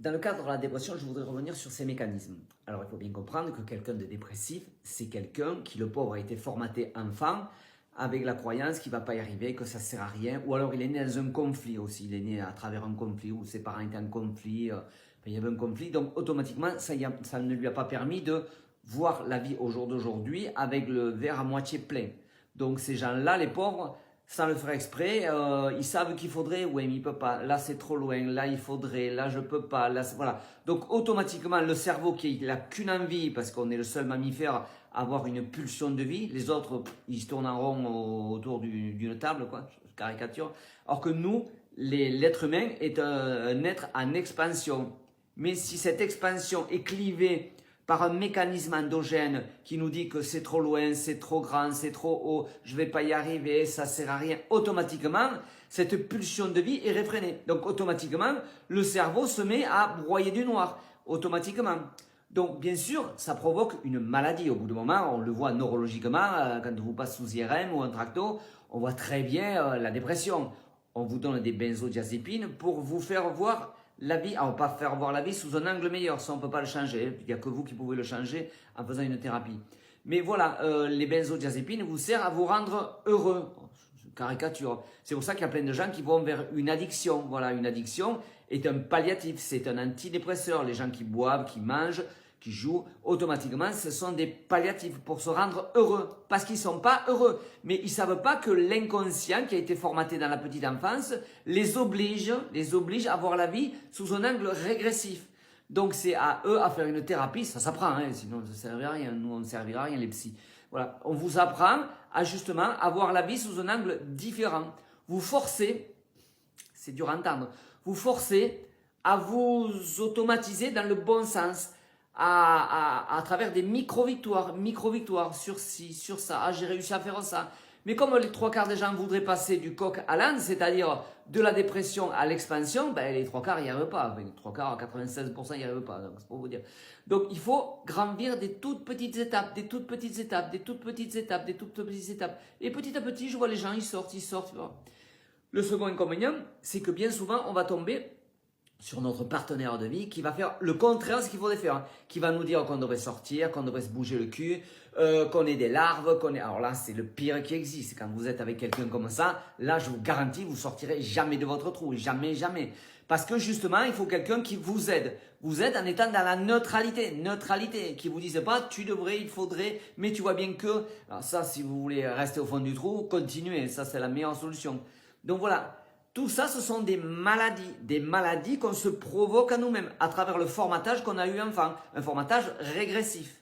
Dans le cadre de la dépression, je voudrais revenir sur ces mécanismes. Alors, il faut bien comprendre que quelqu'un de dépressif, c'est quelqu'un qui, le pauvre, a été formaté enfant avec la croyance qu'il ne va pas y arriver, que ça ne sert à rien, ou alors il est né dans un conflit aussi, il est né à travers un conflit, où ses parents étaient en conflit, il y avait un conflit, donc automatiquement, ça ne lui a pas permis de voir la vie au jour d'aujourd'hui avec le verre à moitié plein. Donc ces gens-là, les pauvres, sans le faire exprès, ils savent qu'il faudrait, oui mais il ne peut pas, là c'est trop loin, là il faudrait, là je ne peux pas, là voilà. Donc automatiquement le cerveau qui n'a qu'une envie, parce qu'on est le seul mammifère à avoir une pulsion de vie, les autres ils se tournent en rond autour d'une table, quoi, je caricature, alors que nous, l'être humain est un être en expansion. Mais si cette expansion est clivée par un mécanisme endogène qui nous dit que c'est trop loin, c'est trop grand, c'est trop haut, je ne vais pas y arriver, ça ne sert à rien, automatiquement, cette pulsion de vie est réfrénée. Donc automatiquement, le cerveau se met à broyer du noir, automatiquement. Donc bien sûr, ça provoque une maladie. Au bout d'un moment, on le voit neurologiquement, quand vous passez sous IRM ou un tracto, on voit très bien la dépression. On vous donne des benzodiazépines pour vous faire voir la vie, on ne va pas faire voir la vie sous un angle meilleur, ça on ne peut pas le changer, il n'y a que vous qui pouvez le changer en faisant une thérapie. Mais voilà, les benzodiazépines vous servent à vous rendre heureux, caricature. C'est pour ça qu'il y a plein de gens qui vont vers une addiction. Voilà, une addiction est un palliatif, c'est un antidépresseur. Les gens qui boivent, qui mangent, qui jouent, automatiquement, ce sont des palliatifs pour se rendre heureux, parce qu'ils ne sont pas heureux. Mais ils ne savent pas que l'inconscient qui a été formaté dans la petite enfance les oblige à voir la vie sous un angle régressif. Donc c'est à eux à faire une thérapie, ça s'apprend, hein, sinon ça ne servira à rien, nous on ne servira à rien les psys. Voilà, on vous apprend à justement à voir la vie sous un angle différent. Vous forcez, c'est dur à entendre, vous forcez à vous automatiser dans le bon sens, à travers des micro-victoires sur ci, sur ça, ah j'ai réussi à faire ça. Mais comme les trois quarts des gens voudraient passer du coq à l'âne, c'est-à-dire de la dépression à l'expansion, ben les trois quarts n'y arrivent pas. Enfin, les trois quarts à 96% n'y arrivent pas, donc c'est pour vous dire. Donc il faut grandir des toutes petites étapes, des toutes petites étapes, des toutes petites étapes, des toutes petites étapes. Et petit à petit, je vois les gens, ils sortent. Le second inconvénient, c'est que bien souvent, on va tomber sur notre partenaire de vie qui va faire le contraire de ce qu'il faudrait faire, qui va nous dire qu'on devrait sortir, qu'on devrait se bouger le cul, qu'on est des larves, qu'on est... Alors là, c'est le pire qui existe. Quand vous êtes avec quelqu'un comme ça, là, je vous garantis, vous sortirez jamais de votre trou, jamais, jamais. Parce que justement, il faut quelqu'un qui vous aide. Vous aide en étant dans la neutralité, qui vous dise pas tu devrais, il faudrait, mais tu vois bien que... Alors ça, si vous voulez rester au fond du trou, continuez, ça c'est la meilleure solution. Donc voilà. Tout ça, ce sont des maladies qu'on se provoque à nous-mêmes à travers le formatage qu'on a eu enfant, un formatage régressif.